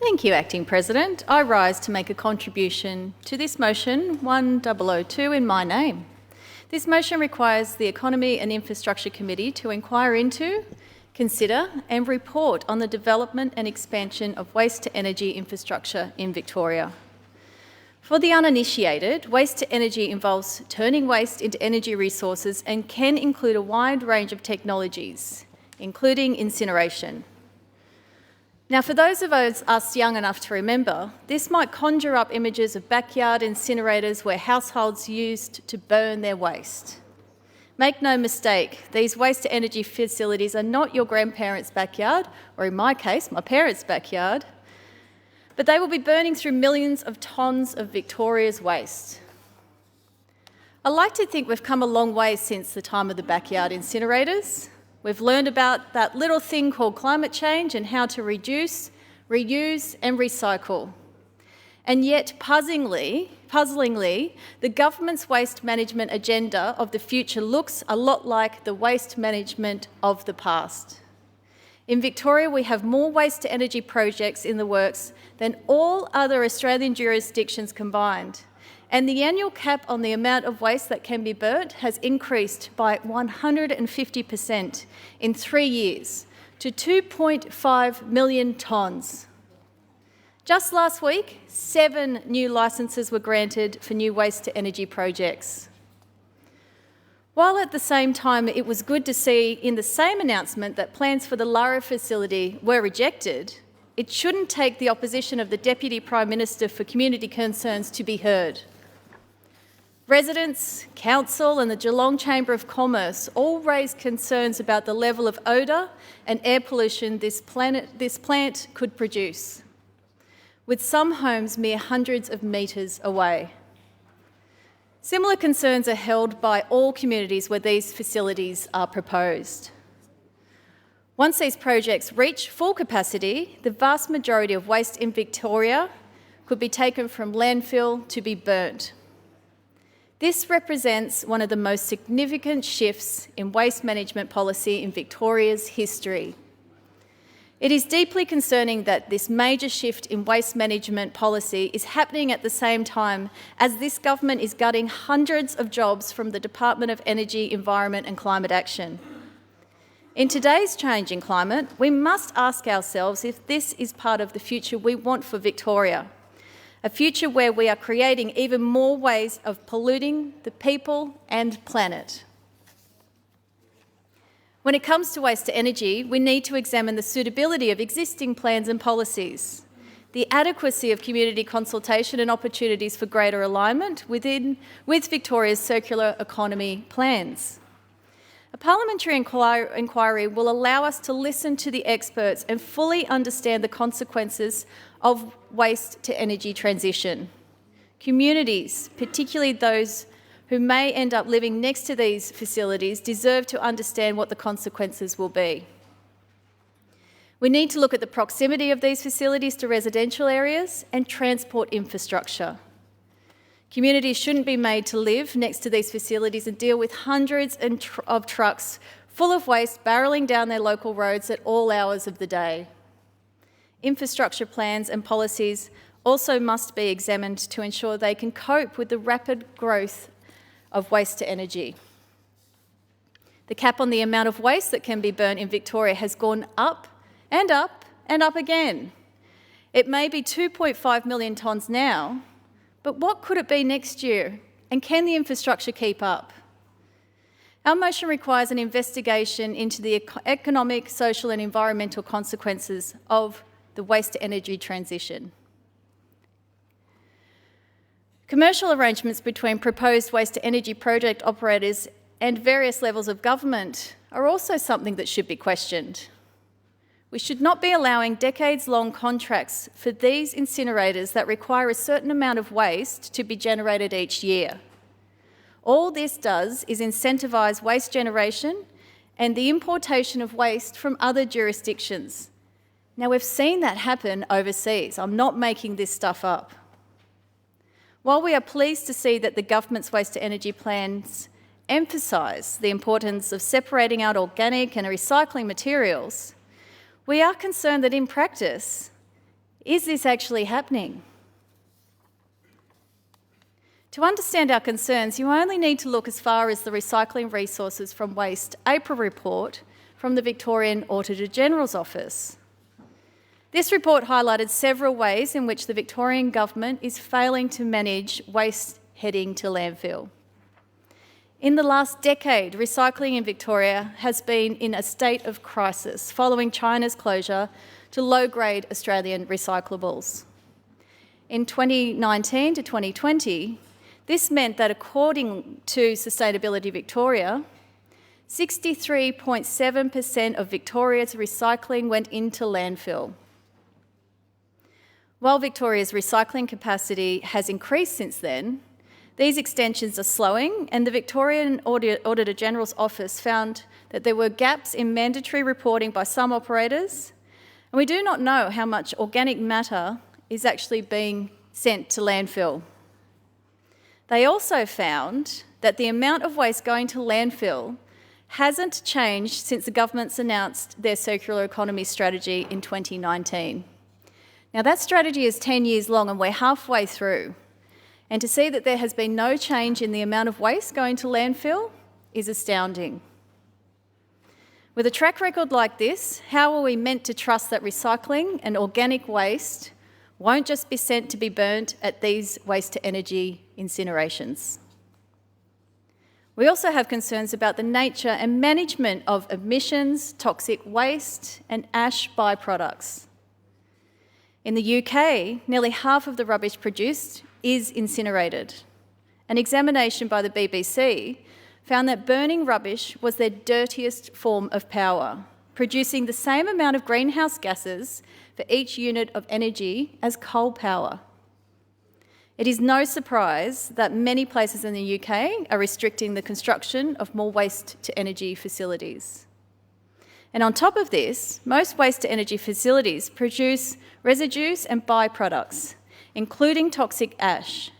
Thank you, Acting President. I rise to make a contribution to this motion 1002 in my name. This motion requires the Economy and Infrastructure Committee to inquire into, consider and report on the development and expansion of waste-to-energy infrastructure in Victoria. For the uninitiated, waste-to-energy involves turning waste into energy resources and can include a wide range of technologies, including incineration. Now, for those of us young enough to remember, this might conjure up images of backyard incinerators where households used to burn their waste. Make no mistake, these waste-to-energy facilities are not your grandparents' backyard, or in my case, my parents' backyard, but they will be burning through millions of tonnes of Victoria's waste. I like to think we've come a long way since the time of the backyard incinerators. We've learned about that little thing called climate change and how to reduce, reuse and recycle. And yet, puzzlingly, the government's waste management agenda of the future looks a lot like the waste management of the past. In Victoria, we have more waste-to-energy projects in the works than all other Australian jurisdictions combined. And the annual cap on the amount of waste that can be burnt has increased by 150% in 3 years to 2.5 million tonnes. Just last week, 7 new licences were granted for new waste-to-energy projects. While at the same time it was good to see in the same announcement that plans for the Lara facility were rejected, it shouldn't take the opposition of the Deputy Prime Minister for community concerns to be heard. Residents, Council and the Geelong Chamber of Commerce all raised concerns about the level of odour and air pollution this plant could produce, with some homes mere hundreds of metres away. Similar concerns are held by all communities where these facilities are proposed. Once these projects reach full capacity, the vast majority of waste in Victoria could be taken from landfill to be burnt. This represents one of the most significant shifts in waste management policy in Victoria's history. It is deeply concerning that this major shift in waste management policy is happening at the same time as this government is gutting hundreds of jobs from the Department of Energy, Environment and Climate Action. In today's changing climate, we must ask ourselves if this is part of the future we want for Victoria, a future where we are creating even more ways of polluting the people and planet. When it comes to waste-to-energy, we need to examine the suitability of existing plans and policies, the adequacy of community consultation and opportunities for greater alignment with Victoria's circular economy plans. A parliamentary inquiry will allow us to listen to the experts and fully understand the consequences of waste-to-energy transition. Communities, particularly those who may end up living next to these facilities, deserve to understand what the consequences will be. We need to look at the proximity of these facilities to residential areas and transport infrastructure. Communities shouldn't be made to live next to these facilities and deal with hundreds of trucks full of waste barrelling down their local roads at all hours of the day. Infrastructure plans and policies also must be examined to ensure they can cope with the rapid growth of waste-to-energy. The cap on the amount of waste that can be burnt in Victoria has gone up and up and up again. It may be 2.5 million tonnes now, but what could it be next year? And can the infrastructure keep up? Our motion requires an investigation into the economic, social and environmental consequences of the waste-to-energy transition. Commercial arrangements between proposed waste-to-energy project operators and various levels of government are also something that should be questioned. We should not be allowing decades-long contracts for these incinerators that require a certain amount of waste to be generated each year. All this does is incentivise waste generation and the importation of waste from other jurisdictions. Now, we've seen that happen overseas. I'm not making this stuff up. While we are pleased to see that the government's waste-to-energy plans emphasise the importance of separating out organic and recycling materials, we are concerned that in practice, Is this actually happening? To understand our concerns, you only need to look as far as the Recycling Resources from Waste April report from the Victorian Auditor-General's Office. This report highlighted several ways in which the Victorian Government is failing to manage waste heading to landfill. In the last decade, recycling in Victoria has been in a state of crisis following China's closure to low-grade Australian recyclables. In 2019 to 2020, this meant that according to Sustainability Victoria, 63.7% of Victoria's recycling went into landfill. While Victoria's recycling capacity has increased since then, these extensions are slowing, and the Victorian Auditor-General's Office found that there were gaps in mandatory reporting by some operators, and we do not know how much organic matter is actually being sent to landfill. They also found that the amount of waste going to landfill hasn't changed since the government's announced their circular economy strategy in 2019. Now, that strategy is 10 years long and we're halfway through. And to see that there has been no change in the amount of waste going to landfill is astounding. With a track record like this, how are we meant to trust that recycling and organic waste won't just be sent to be burnt at these waste-to-energy incinerations? We also have concerns about the nature and management of emissions, toxic waste and ash byproducts. In the UK, nearly half of the rubbish produced is incinerated. An examination by the BBC found that burning rubbish was their dirtiest form of power, producing the same amount of greenhouse gases for each unit of energy as coal power. It is no surprise that many places in the UK are restricting the construction of more waste-to-energy facilities. And on top of this, most waste-to-energy facilities produce residues and byproducts, including toxic ash,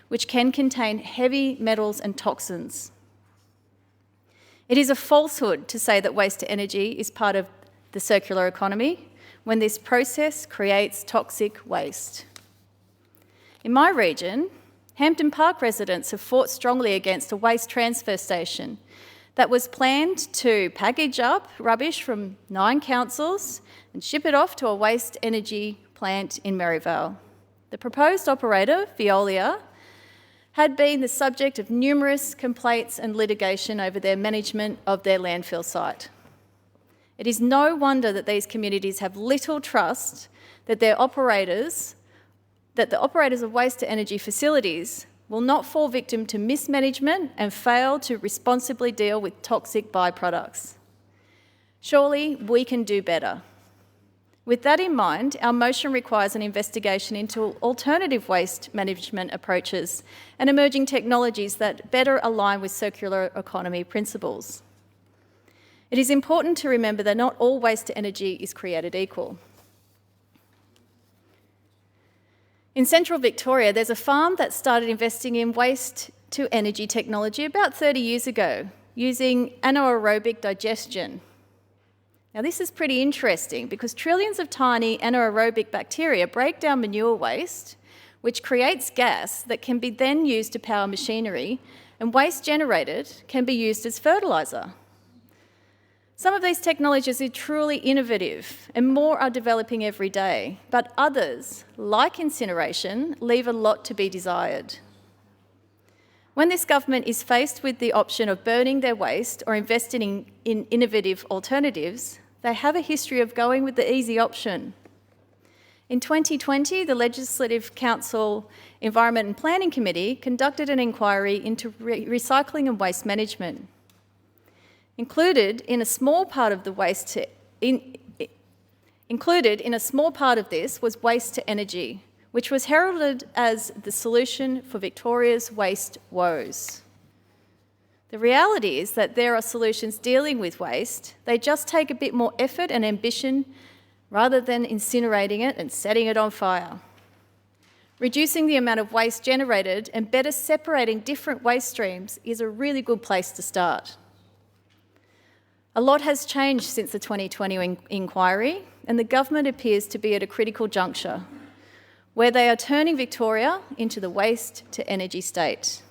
which can contain heavy metals and toxins. It is a falsehood to say that waste-to-energy is part of the circular economy when this process creates toxic waste. In my region, Hampton Park residents have fought strongly against a waste transfer station that was planned to package up rubbish from 9 councils and ship it off to a waste-energy plant in Maryvale. The proposed operator, Veolia, had been the subject of numerous complaints and litigation over their management of their landfill site. It is no wonder that these communities have little trust that the operators of waste-to-energy facilities will not fall victim to mismanagement and fail to responsibly deal with toxic byproducts. Surely we can do better. With that in mind, our motion requires an investigation into alternative waste management approaches and emerging technologies that better align with circular economy principles. It is important to remember that not all waste to energy is created equal. In central Victoria, there's a farm that started investing in waste-to-energy technology about 30 years ago, using anaerobic digestion. Now, this is pretty interesting because trillions of tiny anaerobic bacteria break down manure waste, which creates gas that can be then used to power machinery, and waste generated can be used as fertiliser. Some of these technologies are truly innovative and more are developing every day, but others, like incineration, leave a lot to be desired. When this government is faced with the option of burning their waste or investing in innovative alternatives, they have a history of going with the easy option. In 2020, the Legislative Council Environment and Planning Committee conducted an inquiry into recycling and waste management. Included in a small part of this was waste to energy, which was heralded as the solution for Victoria's waste woes. The reality is that there are solutions dealing with waste. They just take a bit more effort and ambition rather than incinerating it and setting it on fire. Reducing the amount of waste generated and better separating different waste streams is a really good place to start. A lot has changed since the 2020 inquiry, and the government appears to be at a critical juncture, where they are turning Victoria into the waste to energy state.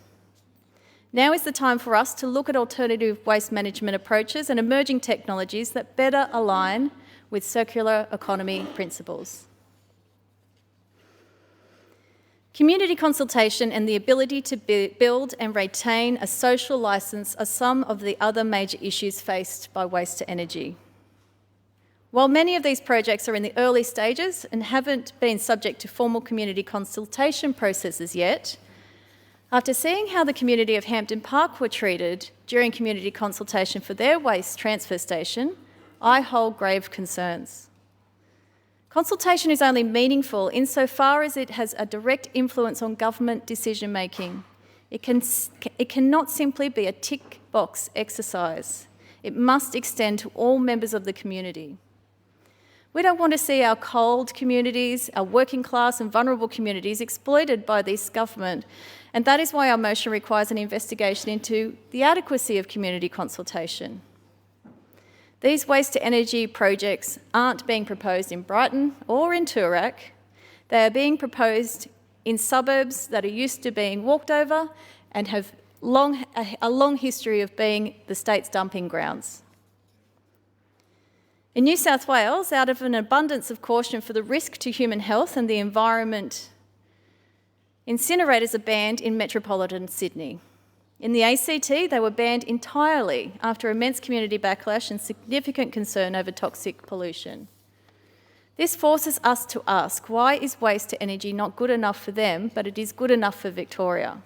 Now is the time for us to look at alternative waste management approaches and emerging technologies that better align with circular economy principles. Community consultation and the ability to build and retain a social licence are some of the other major issues faced by waste to energy. While many of these projects are in the early stages and haven't been subject to formal community consultation processes yet, after seeing how the community of Hampton Park were treated during community consultation for their waste transfer station, I hold grave concerns. Consultation is only meaningful insofar as it has a direct influence on government decision-making. It cannot simply be a tick-box exercise. It must extend to all members of the community. We don't want to see our cold communities, our working class and vulnerable communities exploited by this government, and that is why our motion requires an investigation into the adequacy of community consultation. These waste-to-energy projects aren't being proposed in Brighton or in Toorak. They are being proposed in suburbs that are used to being walked over and have a long history of being the state's dumping grounds. In New South Wales, out of an abundance of caution for the risk to human health and the environment, incinerators are banned in metropolitan Sydney. In the ACT, they were banned entirely after immense community backlash and significant concern over toxic pollution. This forces us to ask, why is waste to energy not good enough for them, but it is good enough for Victoria?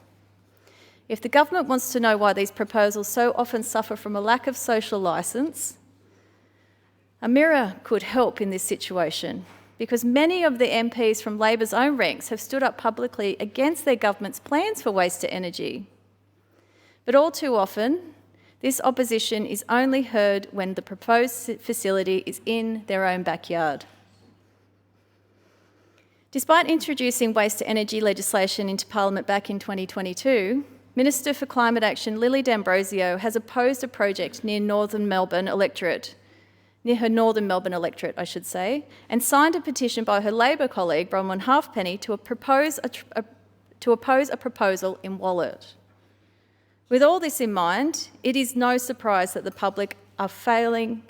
If the government wants to know why these proposals so often suffer from a lack of social licence, a mirror could help in this situation, because many of the MPs from Labor's own ranks have stood up publicly against their government's plans for waste to energy. But all too often, this opposition is only heard when the proposed facility is in their own backyard. Despite introducing waste to energy legislation into Parliament back in 2022, Minister for Climate Action Lily D'Ambrosio has opposed a project near her northern Melbourne electorate, and signed a petition by her Labor colleague Bronwyn Halfpenny to oppose a proposal in Wallet. With all this in mind, it is no surprise that the public are failing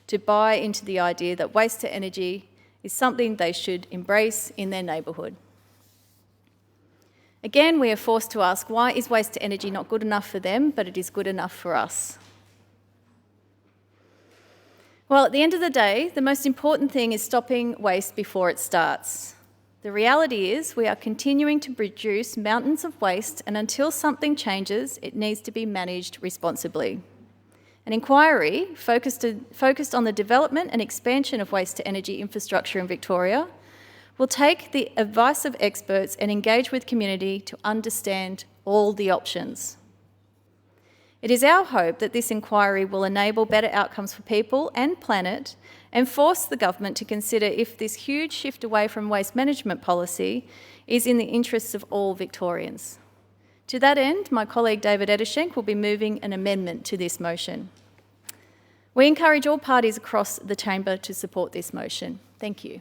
to buy into the idea that waste to energy is something they should embrace in their neighbourhood. Again, we are forced to ask, why is waste to energy not good enough for them, but it is good enough for us? Well, at the end of the day, the most important thing is stopping waste before it starts. The reality is we are continuing to produce mountains of waste, and until something changes, it needs to be managed responsibly. An inquiry focused on the development and expansion of waste to energy infrastructure in Victoria will take the advice of experts and engage with community to understand all the options. It is our hope that this inquiry will enable better outcomes for people and planet and force the government to consider if this huge shift away from waste management policy is in the interests of all Victorians. To that end, my colleague David Edershenk will be moving an amendment to this motion. We encourage all parties across the chamber to support this motion. Thank you.